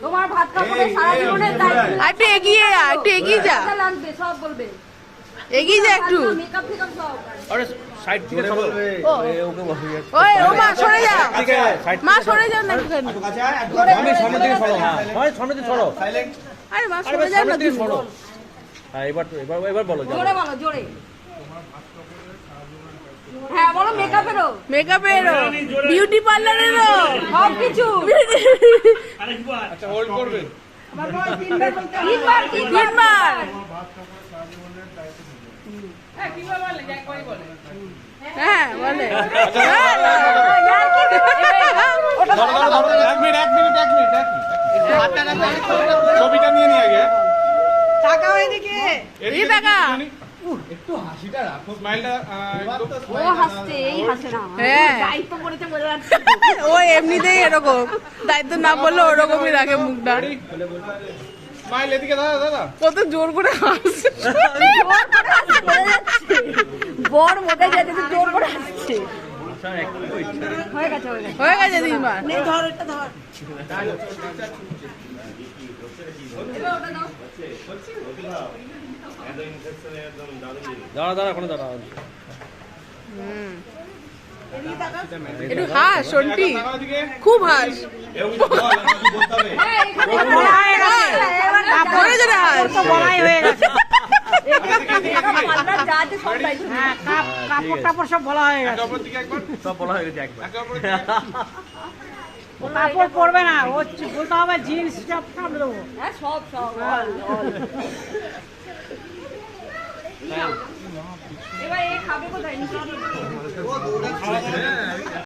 তোমার ভাত কাপড়ে সারা জীবনের দায়িত্ব। একটু এগিয়ে একটু এগিয়ে যা, লাগবে সব বলবে, এগিয়ে যা একটু। মেকআপ ফেকআপ সব। আরে সাইড থেকে সরো, ওকে বসে যাচ্ছে। ওই ও মা সরে যাও, মা সরে যাও না একটুখানি। আমি সামনে দিকে সরো, হ্যাঁ সামনে দিকে সরো। আরে মা সরে যাও না তুমি। হ্যাঁ এবার বলো জোরে বলো, জোরে। হ্যাঁ বলো, মেকআপেরও, মেকআপেরও, বিউটি পার্লারেরও, সব কিছু। আচ্ছা হোল্ড করবে। তিনবার। হ্যাঁ বলে। এক মিনিট ছবিটা নিয়ে নি আগে। টাকাও এদিকে। এই টাকা একটু হাসিটা রাখো, স্মাইলটা। ও হাসছে, এই হাসে না। হ্যাঁ। দায়িত্ব করেছে বোঝা যাচ্ছে। ও এমনিতেই এরকম, দায়িত্ব না বললে ওরকমই রাখে মুখটা। স্মাইল এদিকে দাদা। কত জোর করে হাসছে। বর মোটে যেতে জোর করে হাসছে। হয়ে গেছে, হয়ে গেছে। হয়ে গেছে তিনবার। নে ধর, এটা ধর। দাঁড়া কোনো দাঁড়া। একটু হাস সন্টি, খুব হাস। ধরে ধরে হাস। বলাই হয়ে গেছে। যা আছে সব দায়িত্ব। হ্যাঁ, কাপড় টাপড় সব বলা হয়ে গেছে। সব বলা হয়ে গেছে একবার। কাপড় পরবে না, ও বলতে হবে জিন্স সব সব দেবো। হ্যাঁ সব সব। এবার এ খাবে কোথায়?